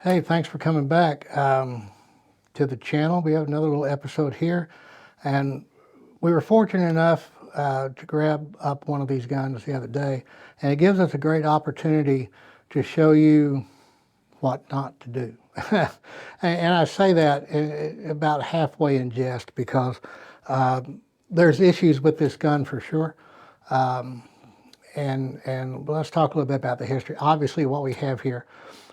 Hey, thanks for coming back to the channel. We have another little episode here, and we were fortunate enough to grab up one of these guns the other day, and it gives us a great opportunity to show you what not to do. And I say that about halfway in jest because there's issues with this gun for sure. And let's talk a little bit about the history. Obviously, what we have here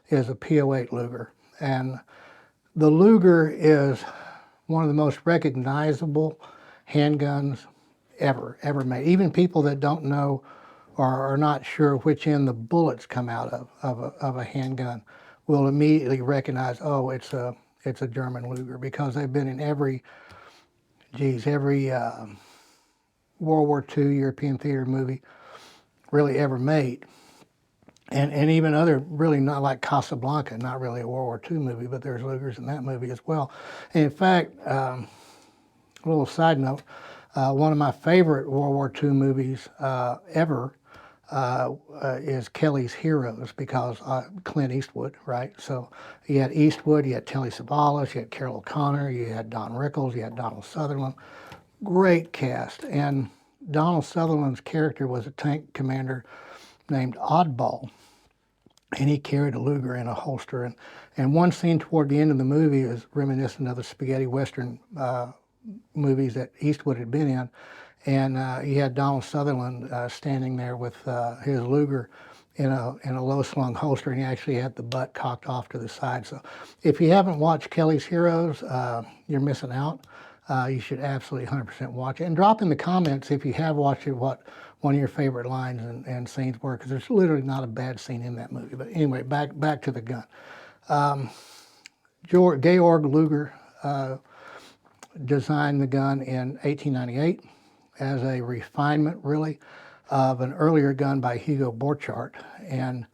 is a P-08 Luger, and the Luger is one of the most recognizable handguns ever made. Even people that don't know or are not sure which end the bullets come out of a handgun will immediately recognize, oh, it's a German Luger, because they've been in every World War II European theater movie really ever made. And even other, really not like Casablanca, not really a World War II movie, but there's Lugers in that movie as well. And in fact, a little side note, one of my favorite World War II movies ever is Kelly's Heroes, because Clint Eastwood, right? So you had Eastwood, you had Telly Savalas, you had Carroll O'Connor, you had Don Rickles, you had Donald Sutherland. Great cast. And Donald Sutherland's character was a tank commander named Oddball, and he carried a Luger in a holster. And one scene toward the end of the movie is reminiscent of the spaghetti western movies that Eastwood had been in. And he had Donald Sutherland standing there with his Luger in a low-slung holster, and he actually had the butt cocked off to the side. So if you haven't watched Kelly's Heroes, you're missing out. You should absolutely 100% watch it. And drop in the comments if you have watched it what one of your favorite lines and scenes were, because there's literally not a bad scene in that movie. But anyway, back to the gun. Georg Luger designed the gun in 1898 as a refinement, really, of an earlier gun by Hugo Borchardt. And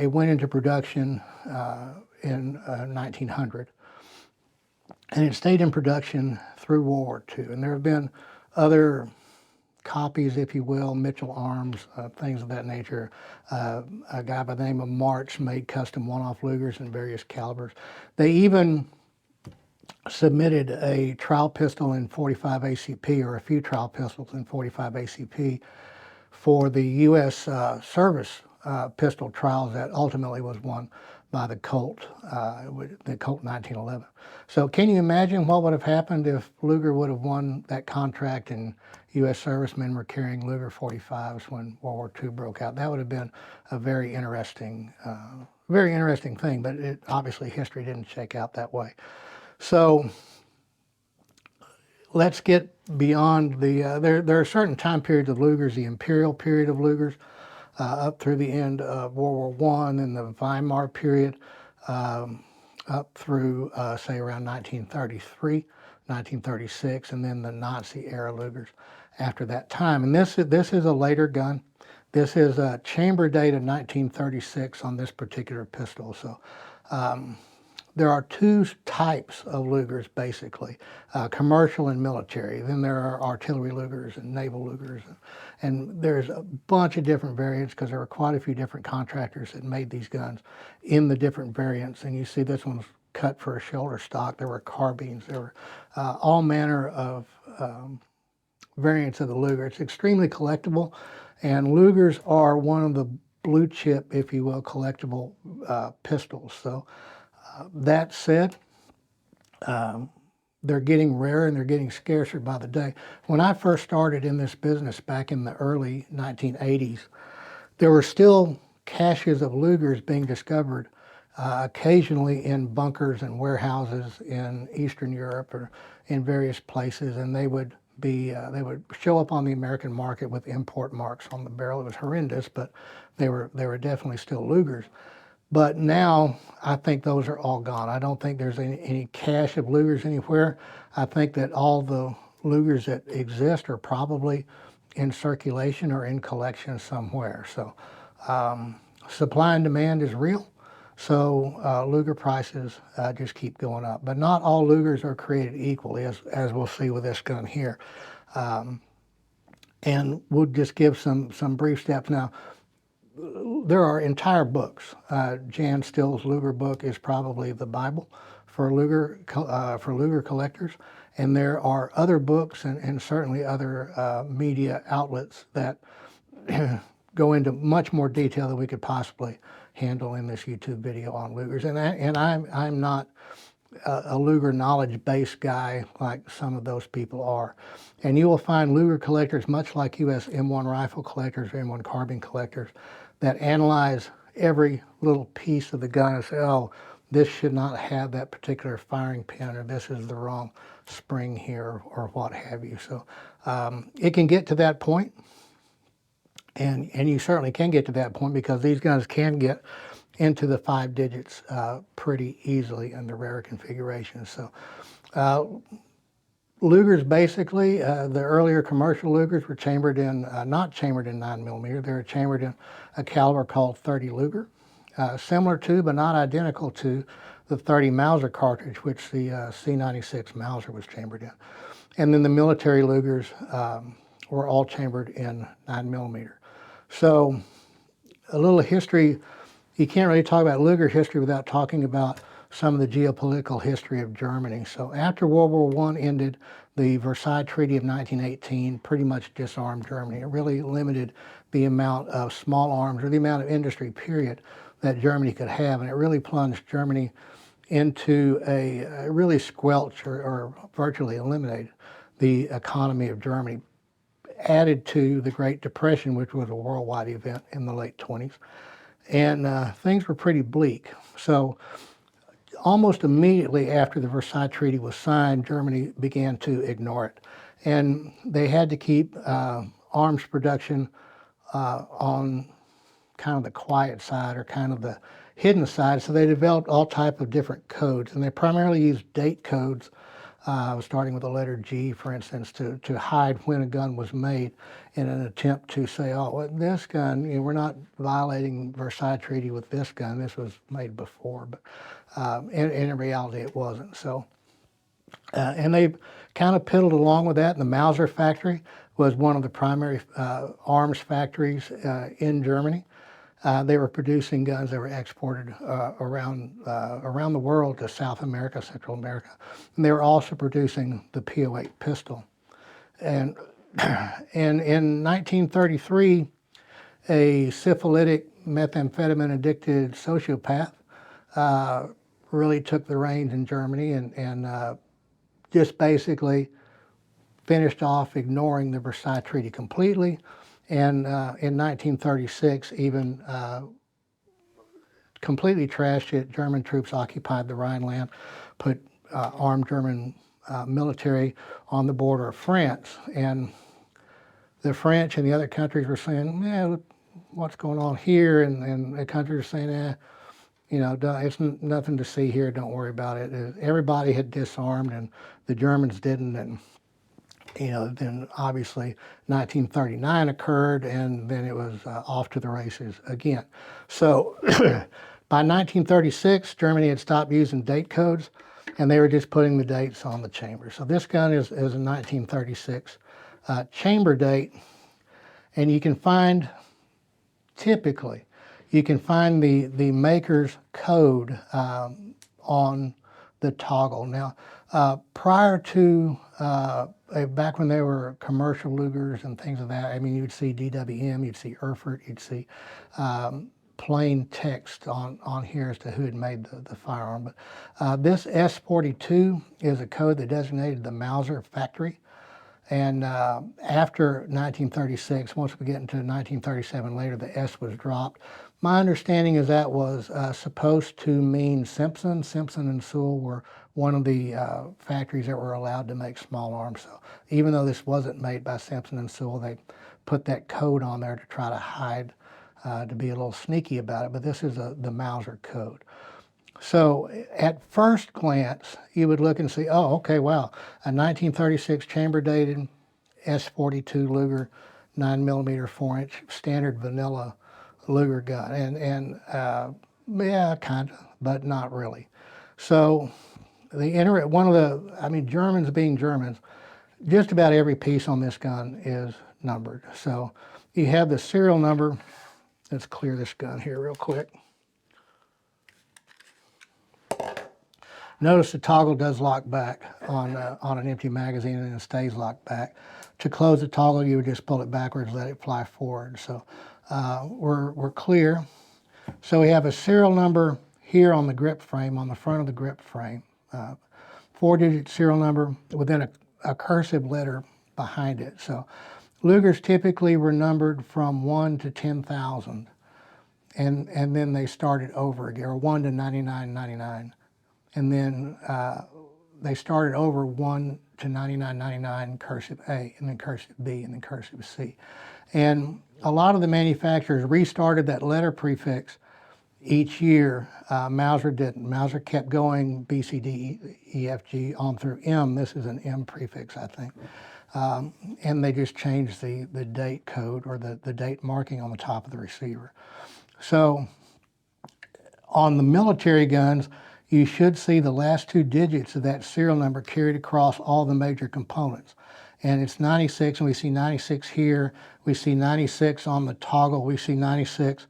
it went into production in 1900. And it stayed in production through World War II. And there have been other copies, if you will, Mitchell Arms, things of that nature. A guy by the name of March made custom one-off Lugers in various calibers. They even submitted a trial pistol in 45 ACP, or a few trial pistols in 45 ACP, for the U.S. service pistol trials that ultimately was won by the Colt 1911. So can you imagine what would have happened if Luger would have won that contract and U.S. servicemen were carrying Luger 45s when World War II broke out? That would have been a very interesting thing, but obviously history didn't shake out that way. So let's get beyond the, there are certain time periods of Lugers, the Imperial period of Lugers, up through the end of World War I, and the Weimar period, up through, say, around 1933, 1936, and then the Nazi era Lugers after that time. And this is a later gun. This is a chamber date of 1936 on this particular pistol. So there are two types of Lugers, basically, commercial and military. Then there are artillery Lugers and naval Lugers. And there's a bunch of different variants, because there were quite a few different contractors that made these guns in the different variants. And you see this one's cut for a shoulder stock. There were carbines. There were all manner of variants of the Luger. It's extremely collectible, and Lugers are one of the blue chip, if you will, collectible pistols. So that said, they're getting rarer and they're getting scarcer by the day. When I first started in this business back in the early 1980s, there were still caches of Lugers being discovered occasionally in bunkers and warehouses in Eastern Europe or in various places, and they would show up on the American market with import marks on the barrel. It was horrendous, but they were definitely still Lugers. But now I think those are all gone. I don't think there's any cache of Lugers anywhere. I think that all the Lugers that exist are probably in circulation or in collection somewhere. So supply and demand is real. So Luger prices just keep going up. But not all Lugers are created equally, as we'll see with this gun here. And we'll just give some brief steps now. there are entire books. Jan Still's Luger book is probably the Bible for Luger collectors, and there are other books and certainly other media outlets that go into much more detail than we could possibly handle in this YouTube video on Lugers. And I'm not a Luger knowledge-based guy like some of those people are. And you will find Luger collectors, much like U.S. M1 rifle collectors or M1 carbine collectors, that analyze every little piece of the gun and say, oh, this should not have that particular firing pin, or this is the wrong spring here, or what have you. So it can get to that point, and you certainly can get to that point because these guns can get into the 5 digits pretty easily in the rare configurations. So Lugers basically, the earlier commercial Lugers were chambered in, not chambered in 9mm, they were chambered in a caliber called .30 Luger, similar to but not identical to the .30 Mauser cartridge, which the C96 Mauser was chambered in. And then the military Lugers were all chambered in 9mm. So a little history. You can't really talk about Luger history without talking about some of the geopolitical history of Germany. So after World War I ended, the Versailles Treaty of 1918 pretty much disarmed Germany. It really limited the amount of small arms, or the amount of industry, period, that Germany could have. And it really plunged Germany into a really squelched or virtually eliminated the economy of Germany, added to the Great Depression, which was a worldwide event in the late 20s. And things were pretty bleak. So almost immediately after the Versailles Treaty was signed, Germany began to ignore it. And they had to keep arms production on kind of the quiet side, or kind of the hidden side. So they developed all type of different codes, and they primarily used date codes, starting with the letter G, for instance, to hide when a gun was made, in an attempt to say, oh, well, this gun, you know, we're not violating Versailles Treaty with this gun. This was made before, but in reality it wasn't. So, and they kind of piddled along with that. And the Mauser factory was one of the primary arms factories in Germany. They were producing guns that were exported around the world to South America, Central America. And they were also producing the P-08 pistol. And in 1933, a syphilitic, methamphetamine-addicted sociopath really took the reins in Germany and just basically finished off ignoring the Versailles Treaty completely. And in 1936, even completely trashed it. German troops occupied the Rhineland, put armed German military on the border of France. And the French and the other countries were saying, yeah, what's going on here? And the countries were saying, you know, it's nothing to see here, don't worry about it. Everybody had disarmed and the Germans didn't. And you know, then obviously 1939 occurred, and then it was off to the races again. So by 1936, Germany had stopped using date codes, and they were just putting the dates on the chamber. So this gun is a 1936 chamber date, and you can find, typically, you can find the maker's code on the toggle. Now, prior to back when they were commercial Lugers and things of that, I mean, you'd see DWM, you'd see Erfurt, you'd see plain text on here as to who had made the firearm. But this S42 is a code that designated the Mauser factory. And after 1936, once we get into 1937 later, the S was dropped. My understanding is that was supposed to mean Simpson. Simpson and Sewell were one of the factories that were allowed to make small arms. So even though this wasn't made by Simpson and Sewell, they put that code on there to try to hide, to be a little sneaky about it. But this is the Mauser code. So at first glance, you would look and see, oh, okay, wow, a 1936 chamber dated S42 Luger 9mm 4-inch standard vanilla Luger gun. And yeah, kind of, but not really. So Germans being Germans, just about every piece on this gun is numbered. So you have the serial number Let's clear this gun here real quick. Notice the toggle does lock back on an empty magazine, and it stays locked back. To close the toggle, you would just pull it backwards, let it fly forward. So we're clear. So we have a serial number here on the grip frame, on the front of the grip frame. 4-digit serial number within a cursive letter behind it. So Lugers typically were numbered from 1 to 10,000, and then they started over again, or 1 to 9999. And then they started over 1 to 9999 cursive A, and then cursive B, and then cursive C. And a lot of the manufacturers restarted that letter prefix each year. Mauser didn't. Mauser kept going B, C, D, E, F, G on through M. This is an M prefix, I think. And they just changed the date code, or the date marking on the top of the receiver. So on the military guns, you should see the last 2 digits of that serial number carried across all the major components. And it's 96, and we see 96 here. We see 96 on the toggle. We see 96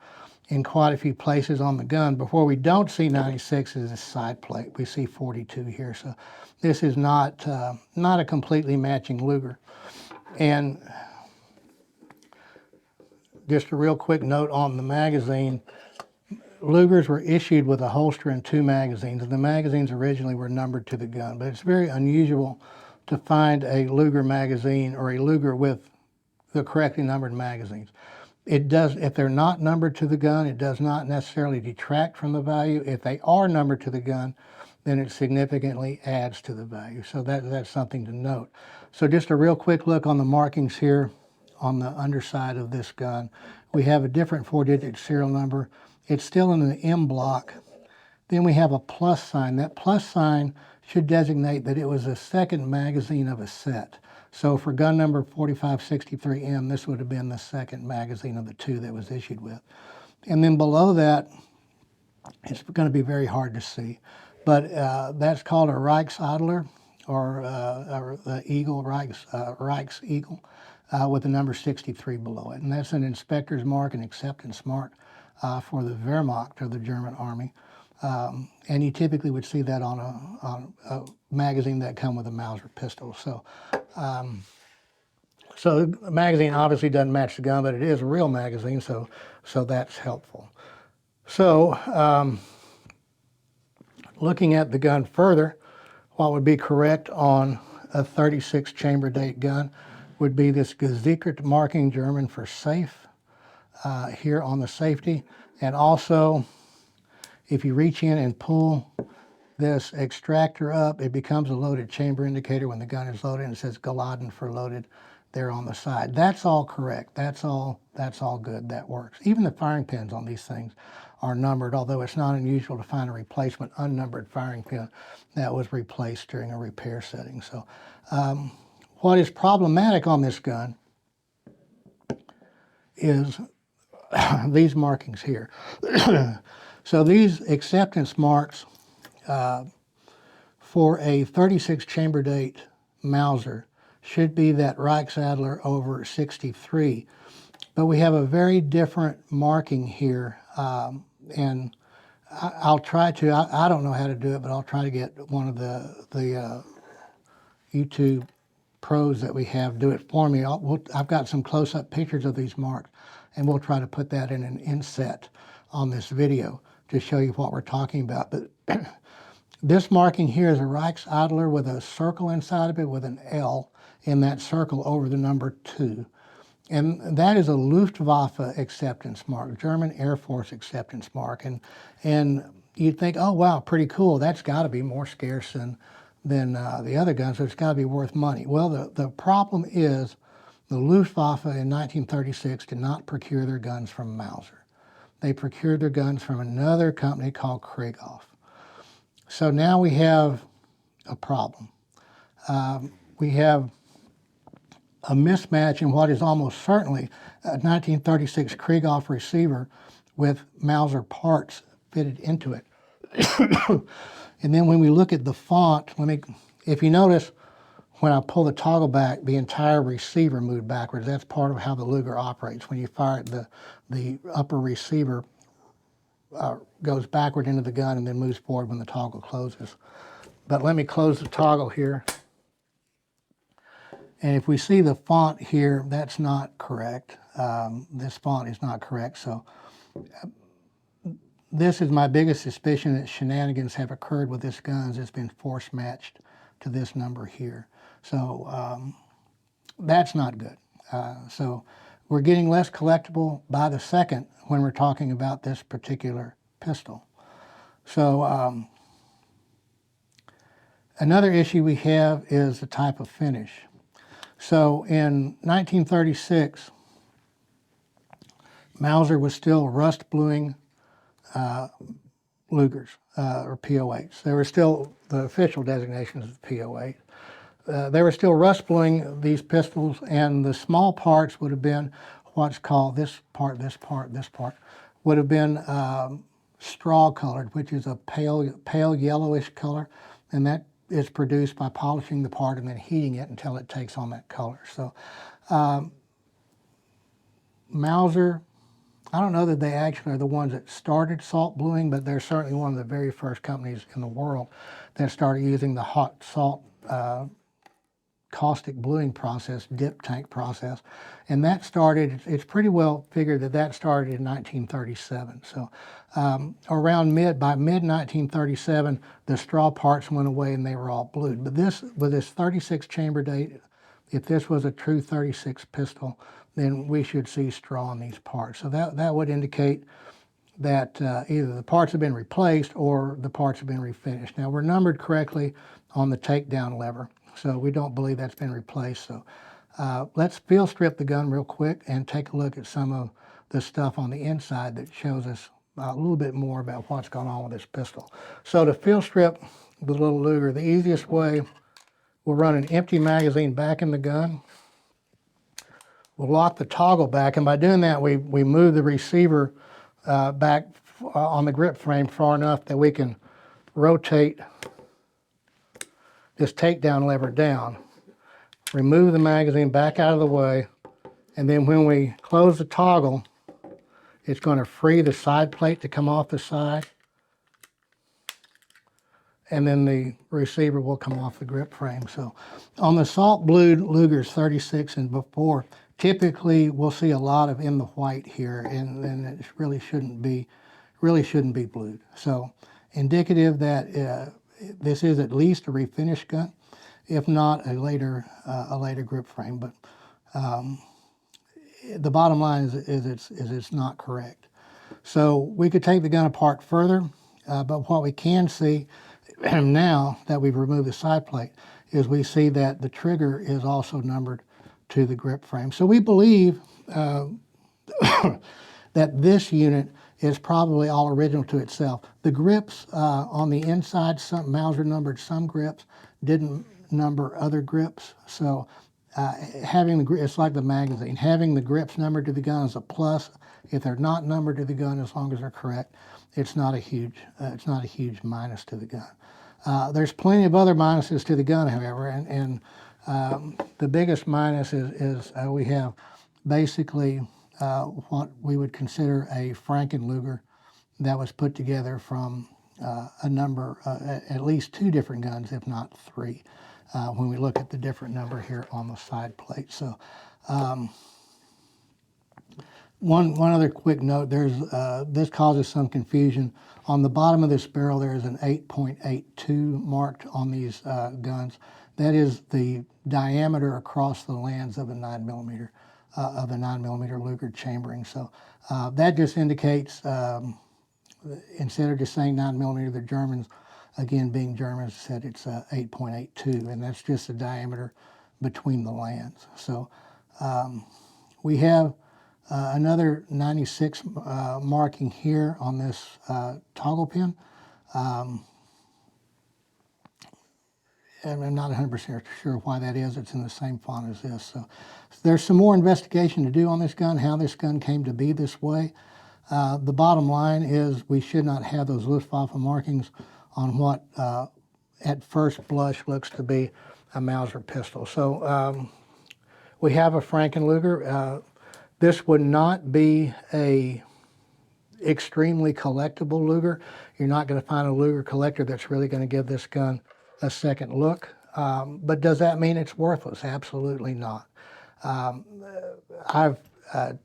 in quite a few places on the gun. But where we don't see 96 is this side plate. We see 42 here. So this is not a completely matching Luger. And just a real quick note on the magazine. Lugers were issued with a holster and 2 magazines, and the magazines originally were numbered to the gun, but it's very unusual to find a Luger magazine or a Luger with the correctly numbered magazines. It does, if they're not numbered to the gun, it does not necessarily detract from the value. If they are numbered to the gun, then it significantly adds to the value. So that's something to note. So just a real quick look on the markings here on the underside of this gun. We have a different 4-digit serial number. It's still in the M block. Then we have a plus sign. That plus sign should designate that it was the second magazine of a set. So for gun number 4563M, this would have been the second magazine of the 2 that was issued with. And then below that, it's going to be very hard to see, but that's called a Reichsadler, or the Eagle, Reichs Eagle, with the number 63 below it. And that's an inspector's mark, an acceptance mark for the Wehrmacht, or the German army. And you typically would see that on a magazine that come with a Mauser pistol. So, so the magazine obviously doesn't match the gun, but it is a real magazine, so that's helpful. So, looking at the gun further, what would be correct on a 36 chamber date gun would be this gesichert marking, German for safe, here on the safety. And also, if you reach in and pull this extractor up, it becomes a loaded chamber indicator when the gun is loaded, and it says geladen for loaded there on the side. That's all correct. That's all good. That works. Even the firing pins on these things are numbered, although it's not unusual to find a replacement unnumbered firing pin that was replaced during a repair setting. So what is problematic on this gun is these markings here. So these acceptance marks for a 36 chamber date Mauser should be that Reichsadler over 63. But we have a very different marking here, and I'll try to, I don't know how to do it, but I'll try to get one of the YouTube pros that we have do it for me. I've got some close-up pictures of these marks, and we'll try to put that in an inset on this video to show you what we're talking about. But this marking here is a Reichsadler with a circle inside of it with an L in that circle over the number 2. And that is a Luftwaffe acceptance mark, German Air Force acceptance mark. And you'd think, oh, wow, pretty cool. That's got to be more scarce than the other guns, so it's got to be worth money. Well, the problem is the Luftwaffe in 1936 did not procure their guns from Mauser. They procured their guns from another company called Krieghoff. So now we have a problem. We have a mismatch in what is almost certainly a 1936 Krieghoff receiver with Mauser parts fitted into it. And then when we look at the font, if you notice when I pull the toggle back, the entire receiver moved backwards. That's part of how the Luger operates. When you fire it, the upper receiver goes backward into the gun and then moves forward when the toggle closes. But let me close the toggle here. And if we see the font here, that's not correct. This font is not correct. So this is my biggest suspicion that shenanigans have occurred with this gun. It's been force matched to this number here. So that's not good. So we're getting less collectible by the second when we're talking about this particular pistol. So another issue we have is the type of finish. So in 1936, Mauser was still rust bluing Lugers, or P08s. They were still, the official designation is P08. They were still rust bluing these pistols, and the small parts would have been what's called this part, would have been straw colored, which is a pale yellowish color, and that is produced by polishing the part and then heating it until it takes on that color. So Mauser, I don't know that they actually are the ones that started salt bluing, but they're certainly one of the very first companies in the world that started using the hot salt caustic bluing process, dip tank process. And that started, it's pretty well figured that that started in 1937. So around by mid-1937, the straw parts went away and they were all blued. But this, with this 36 chamber date, if this was a true 36 pistol, then we should see straw in these parts. So that would indicate that either the parts have been replaced or the parts have been refinished. Now, we're numbered correctly on the takedown lever, so we don't believe that's been replaced. So let's field strip the gun real quick and take a look at some of the stuff on the inside that shows us a little bit more about what's going on with this pistol. So to field strip the little Luger, the easiest way, we'll run an empty magazine back in the gun. We'll lock the toggle back, and by doing that, we move the receiver back on the grip frame far enough that we can rotate this takedown lever down, remove the magazine back out of the way, and then when we close the toggle, it's going to free the side plate to come off the side, and then the receiver will come off the grip frame. So on the salt blued Lugers 36 and before, typically we'll see a lot of in the white here, and it really shouldn't be blued. So indicative that this is at least a refinished gun, if not a later grip frame. But the bottom line is it's not correct. So we could take the gun apart further, but what we can see now that we've removed the side plate is we see that the trigger is also numbered to the grip frame. So we believe that this unit is probably all original to itself. The grips on the inside, some Mauser numbered some grips, didn't number other grips. So having the it's like the magazine. Having the grips numbered to the gun is a plus. If they're not numbered to the gun, as long as they're correct, it's not a huge minus to the gun. There's plenty of other minuses to the gun, however, and the biggest minus is we have basically what we would consider a Frankenluger that was put together from a number, at least 2 different guns, if not 3, when we look at the different number here on the side plate. So one other quick note, this causes some confusion. On the bottom of this barrel, there is an 8.82 marked on these guns. That is the diameter across the lands of a 9mm. Of the 9mm Luger chambering. So that just indicates, instead of just saying 9mm, the Germans, again being Germans, said it's 8.82, and that's just the diameter between the lands. So we have another 96 marking here on this toggle pin. And I'm not 100% sure why that is. It's in the same font as this. So there's some more investigation to do on this gun, how this gun came to be this way. The bottom line is we should not have those Luftwaffe markings on what at first blush looks to be a Mauser pistol. So we have a Frankenluger. This would not be a extremely collectible Luger. You're not going to find a Luger collector that's really going to give this gun a second look. But does that mean it's worthless? Absolutely not. I've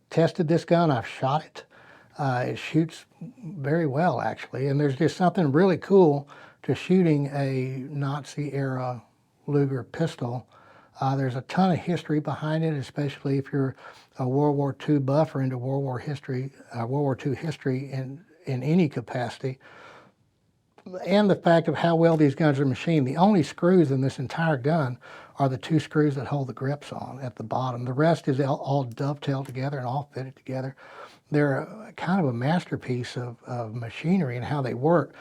tested this gun. I've shot it. It shoots very well, actually. And there's just something really cool to shooting a Nazi-era Luger pistol. There's a ton of history behind it, especially if you're a World War II buff or into World War II history in any capacity. And the fact of how well these guns are machined. The only screws in this entire gun are the 2 screws that hold the grips on at the bottom. The rest is all dovetailed together and all fitted together. They're kind of a masterpiece of machinery and how they work.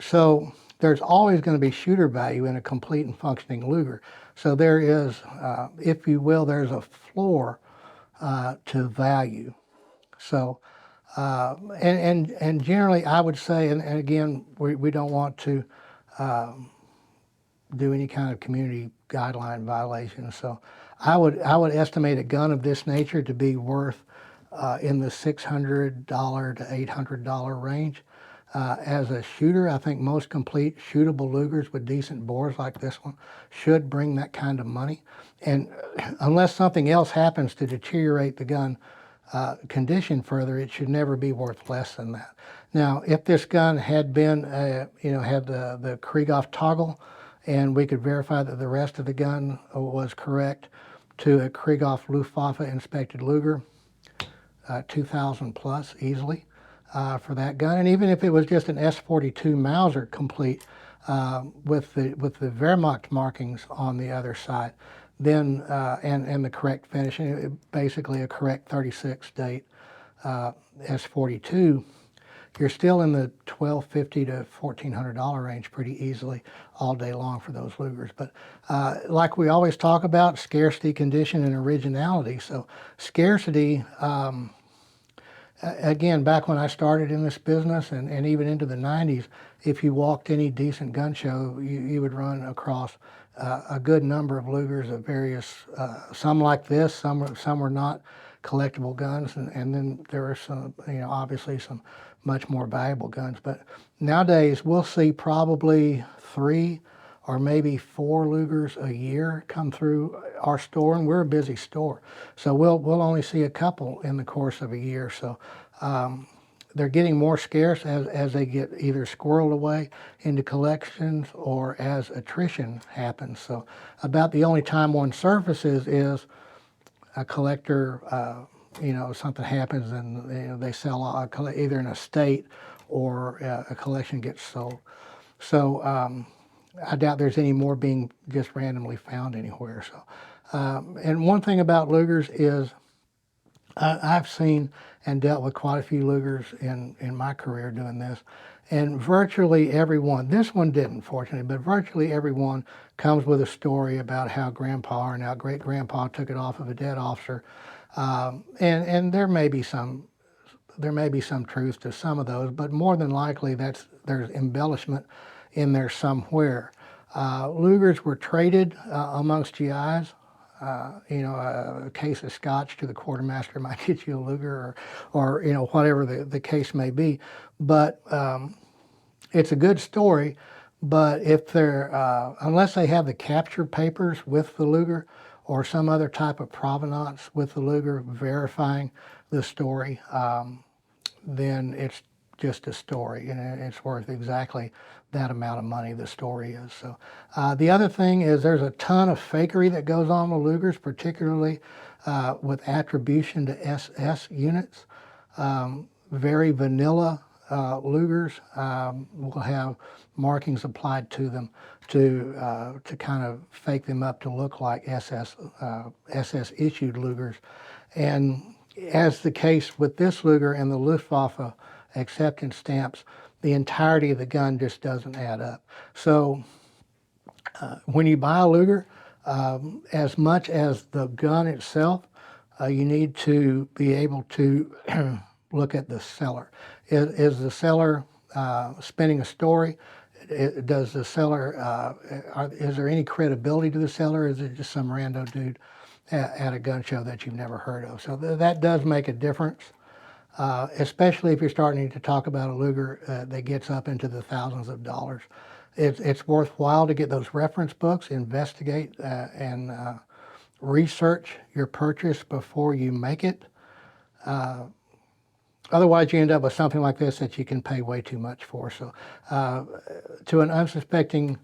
So there's always going to be shooter value in a complete and functioning Luger. So there is, if you will, there's a floor to value. So, and generally I would say, and again, we don't want to do any kind of community guideline violation. So I would estimate a gun of this nature to be worth in the $600 to $800 range. As a shooter, I think most complete shootable Lugers with decent bores like this one should bring that kind of money. And unless something else happens to deteriorate the gun condition further, it should never be worth less than that. Now, if this gun had been, had the Krieghoff toggle, and we could verify that the rest of the gun was correct to a Krieghoff Luftwaffe inspected Luger, 2,000 plus easily for that gun. And even if it was just an S42 Mauser complete with the Wehrmacht markings on the other side, then and the correct finishing, basically a correct 36 date S42, you're still in the $1,250 to $1,400 range pretty easily all day long for those Lugers. But like we always talk about, scarcity, condition, and originality. So scarcity, again, back when I started in this business and even into the 90s, if you walked any decent gun show, you would run across a good number of Lugers of various, some like this, some were not collectible guns, and then there are some, obviously some much more valuable guns. But nowadays we'll see probably 3 or maybe 4 Lugers a year come through our store, and we're a busy store, so we'll only see a couple in the course of a year. So they're getting more scarce as they get either squirreled away into collections or as attrition happens. So about the only time one surfaces is a collector, something happens and they sell either an estate or a collection gets sold. So I doubt there's any more being just randomly found anywhere. So, and one thing about Lugers is I've seen and dealt with quite a few Lugers in my career doing this, and virtually everyone, this one didn't fortunately, but virtually everyone comes with a story about how grandpa or now great grandpa took it off of a dead officer, and there may be some truth to some of those, but more than likely there's embellishment in there somewhere. Lugers were traded amongst GIs. A case of scotch to the quartermaster might get you a Luger, or whatever the case may be. But it's a good story. But if they're unless they have the capture papers with the Luger or some other type of provenance with the Luger verifying the story, then it's just a story, and it's worth exactly that amount of money the story is. So the other thing is there's a ton of fakery that goes on with Lugers, particularly with attribution to SS units. Very vanilla Lugers will have markings applied to them to kind of fake them up to look like SS issued Lugers. And as the case with this Luger and the Luftwaffe acceptance stamps, the entirety of the gun just doesn't add up. So when you buy a Luger, as much as the gun itself, you need to be able to look at the seller. Is the seller spinning a story? does the seller, is there any credibility to the seller, or is it just some rando dude at a gun show that you've never heard of? So that does make a difference, especially if you're starting to talk about a Luger that gets up into the thousands of dollars. It's worthwhile to get those reference books, investigate and research your purchase before you make it. Otherwise, you end up with something like this that you can pay way too much for. So to an unsuspecting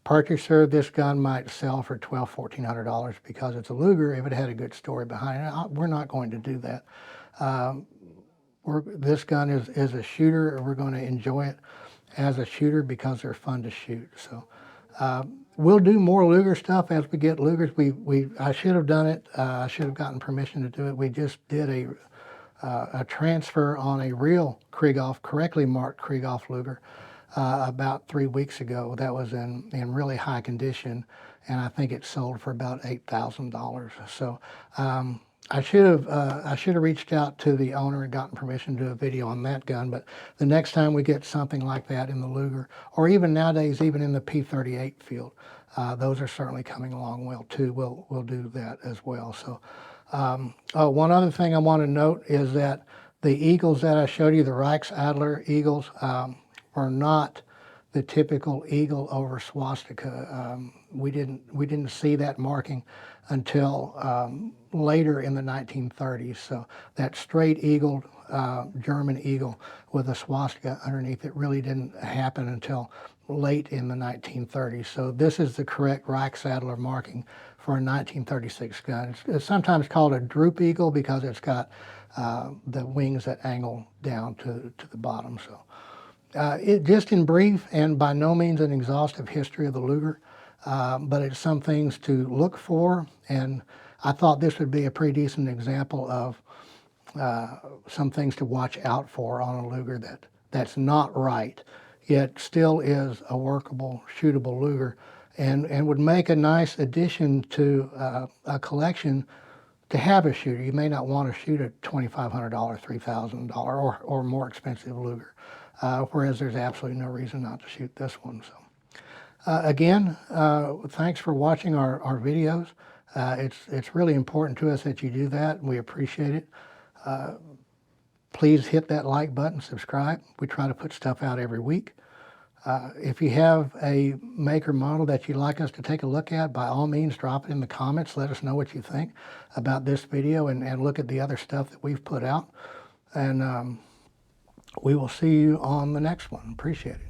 purchaser, this gun might sell for $1,200, $1,400 because it's a Luger if it had a good story behind it. We're not going to do that. This gun is a shooter, and we're going to enjoy it as a shooter because they're fun to shoot. So we'll do more Luger stuff as we get Lugers. I should have done it. I should have gotten permission to do it. We just did a transfer on a real Krieghoff, correctly marked Krieghoff Luger about 3 weeks ago. That was in really high condition, and I think it sold for about $8,000. So I should have reached out to the owner and gotten permission to do a video on that gun. But the next time we get something like that in the Luger, or even nowadays, even in the P-08 field, those are certainly coming along well too. We'll do that as well. So one other thing I want to note is that the eagles that I showed you, the Reichsadler eagles, are not the typical eagle over swastika. We didn't see that marking until later in the 1930s. So that straight eagle, German eagle with a swastika underneath, it really didn't happen until late in the 1930s. So this is the correct Reichsadler marking for a 1936 gun. It's sometimes called a droop eagle because it's got the wings that angle down to the bottom. So just in brief, and by no means an exhaustive history of the Luger, but it's some things to look for, and I thought this would be a pretty decent example of some things to watch out for on a Luger that's not right, yet still is a workable, shootable Luger, and would make a nice addition to a collection to have a shooter. You may not want to shoot a $2,500, $3,000 or more expensive Luger, whereas there's absolutely no reason not to shoot this one. So again, thanks for watching our videos. It's really important to us that you do that. We appreciate it. Please hit that like button, subscribe. We try to put stuff out every week. If you have a make or model that you'd like us to take a look at, by all means, drop it in the comments. Let us know what you think about this video, and look at the other stuff that we've put out. And we will see you on the next one. Appreciate it.